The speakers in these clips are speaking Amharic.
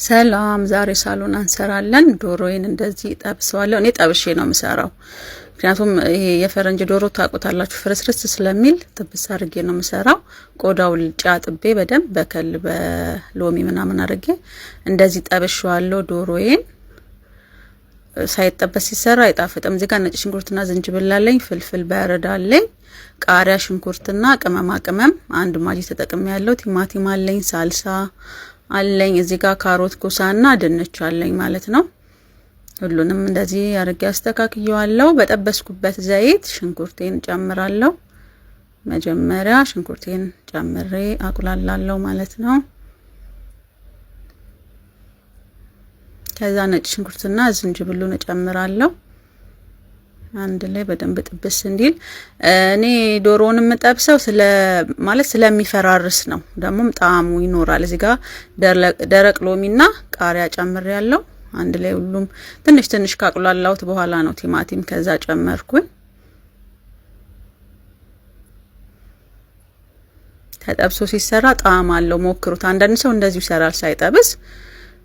ሰላም ዛሬ ሳሎን እንሰራለን። ዶሮዬን እንደዚህ ጠብሰዋለሁ። እኔ ጠብሼ ነው የምሰራው፣ ምክንያቱም ይሄ የፈረንጅ ዶሮ ታውቁታላችሁ ፍርስርስ ስለሚል ጥብስ አድርጌ ነው የምሰራው። ቆዳው ልጬ አጥቤ በደንብ በከል በሎሚ ምናምን አድርጌ እንደዚህ ጠብሼዋለሁ። ዶሮዬን ሳይጠበስ ሲሰራ አይጣፍጥም። እዚህ ጋር ነጭ ሽንኩርትና ዝንጅብል አለኝ፣ ፍልፍል ባረዳ አለኝ፣ ቃሪያ፣ ሽንኩርትና ቅመማ ቅመም አንድ ማጂ ተጠቅሜ ያለው፣ ቲማቲም አለኝ፣ ሳልሳ አለኝ፣ እዚህ ጋር ካሮት ኩሳና ድንች አለኝ ማለት ነው። ሁሉንም እንደዚህ አድርጌ አስተካክየዋለሁ። በጠበስኩበት ዘይት ሽንኩርቴን ጨምራለሁ። መጀመሪያ ሽንኩርቴን ጨምሬ አቁላላለሁ ማለት ነው። ከዛ ነጭ ሽንኩርትና ዝንጅብሉን ጨምራለሁ አንድ ላይ በደንብ ጥብስ እንዲል። እኔ ዶሮውን የምጠብሰው ስለሚፈራርስ ነው፣ ደግሞም ጣዕሙ ይኖራል። እዚህ ጋር ደረቅ ሎሚና ቃሪያ ጨምሬያለሁ አንድ ላይ። ሁሉም ትንሽ ትንሽ ካቁላላሁት በኋላ ነው ቲማቲም ከዛ ጨመርኩኝ። ተጠብሶ ሲሰራ ጣዕም አለው፣ ሞክሩት። አንዳንድ ሰው እንደዚሁ ይሰራል ሳይጠብስ።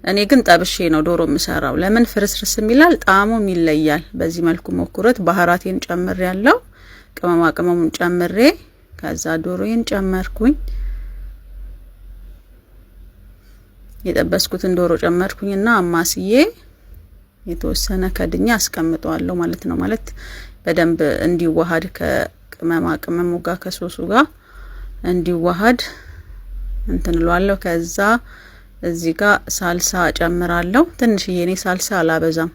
እኔ ግን ጠብሼ ነው ዶሮ የምሰራው። ለምን ፍርስርስ የሚላል ጣዕሙም ይለያል። በዚህ መልኩ ሞክሩት። ባህራቴን ጨምሬያለሁ፣ ቅመማ ቅመሙን ጨምሬ ከዛ ዶሮዬን ጨመርኩኝ። የጠበስኩትን ዶሮ ጨመርኩኝና አማስዬ የተወሰነ ከድኛ አስቀምጠዋለሁ ማለት ነው። ማለት በደንብ እንዲዋሃድ ከቅመማ ቅመሙ ጋር ከሶሱ ጋር እንዲዋሃድ እንትንሏለሁ። ከዛ እዚህ ጋር ሳልሳ ጨምራለሁ። ትንሽዬ፣ እኔ ሳልሳ አላበዛም።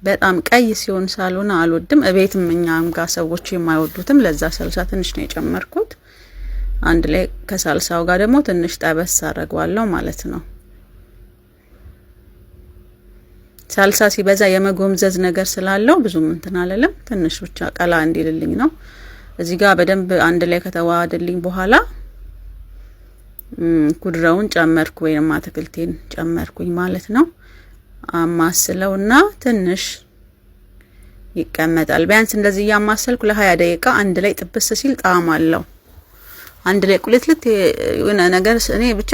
በጣም ቀይ ሲሆን ሳልሆነ አልወድም። እቤትም እኛም ጋር ሰዎች የማይወዱትም፣ ለዛ ሳልሳ ትንሽ ነው የጨመርኩት። አንድ ላይ ከሳልሳው ጋር ደግሞ ትንሽ ጠበስ አደርገዋለሁ ማለት ነው። ሳልሳ ሲበዛ የመጎምዘዝ ነገር ስላለው ብዙም እንትን አለለም፣ ትንሽ ብቻ ቀላ እንዲልልኝ ነው። እዚህ ጋር በደንብ አንድ ላይ ከተዋሃደልኝ በኋላ ኩድራውን ጨመርኩ ወይም አትክልቴን ጨመርኩኝ ማለት ነው። አማስለውና ትንሽ ይቀመጣል። ቢያንስ እንደዚህ ያማሰልኩ ለ20 ደቂቃ አንድ ላይ ጥብስ ሲል ጣዕም አለው። አንድ ላይ ቁልትልት የሆነ ነገር እኔ ብቻ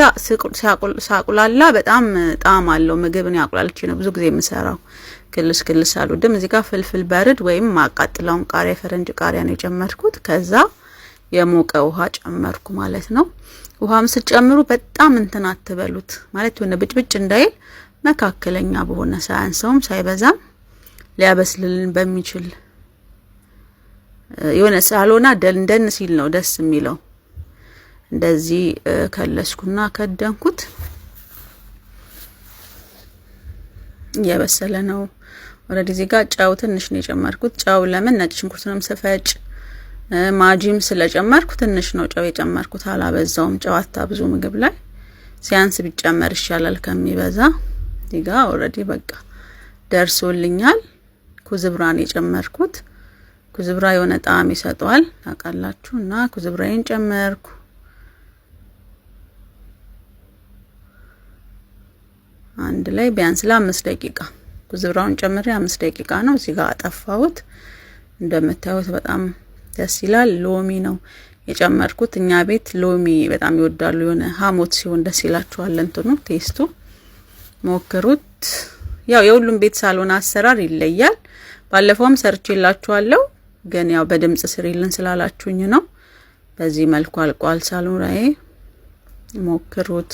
ሳቁላላ በጣም ጣዕም አለው። ምግብን ያቁላልቼ ነው ብዙ ጊዜ የምሰራው። ክልስ ክልስ አልወድም። እዚህ ጋር ፍልፍል ባርድ ወይም ማቃጥላውን ቃሪያ፣ ፈረንጅ ቃሪያ ነው የጨመርኩት። ከዛ የሞቀ ውሃ ጨመርኩ ማለት ነው። ውሃም ስትጨምሩ በጣም እንትን አትበሉት፣ ማለት የሆነ ብጭብጭ እንዳይል መካከለኛ በሆነ ሳያንሰውም ሳይበዛም ሊያበስልልን በሚችል የሆነ ሳሎና ደንደን ሲል ነው ደስ የሚለው። እንደዚህ ከለስኩና ከደንኩት። እየበሰለ ነው። ኦሬዲ እዚህ ጋር ጨው ትንሽ ነው የጨመርኩት። ጨው ለምን ነጭ ሽንኩርትንም ስፈጭ ማጂም ስለጨመርኩ ትንሽ ነው ጨው የጨመርኩት፣ አላበዛውም። ጨው አታብዙ ምግብ ላይ፣ ሲያንስ ቢጨመር ይሻላል ከሚበዛ። እዚህ ጋር ኦሬዲ በቃ ደርሶልኛል። ኩዝብራን የጨመርኩት፣ ኩዝብራ የሆነ ጣዕም ይሰጠዋል ታውቃላችሁና ኩዝብራዬን ጨመርኩ። አንድ ላይ ቢያንስ ለ5 ደቂቃ ኩዝብራውን ጨምሬ 5 ደቂቃ ነው። እዚህ ጋር አጠፋሁት። እንደምታዩት በጣም ደስ ይላል። ሎሚ ነው የጨመርኩት። እኛ ቤት ሎሚ በጣም ይወዳሉ። የሆነ ሐሞት ሲሆን ደስ ይላችኋል እንትኑ ቴስቱ። ሞክሩት። ያው የሁሉም ቤት ሳሎን አሰራር ይለያል። ባለፈውም ሰርቼላችኋለሁ፣ ግን ያው በድምጽ ስሪልን ስላላችሁኝ ነው። በዚህ መልኩ አልቋል ሳሎናዬ። ሞክሩት።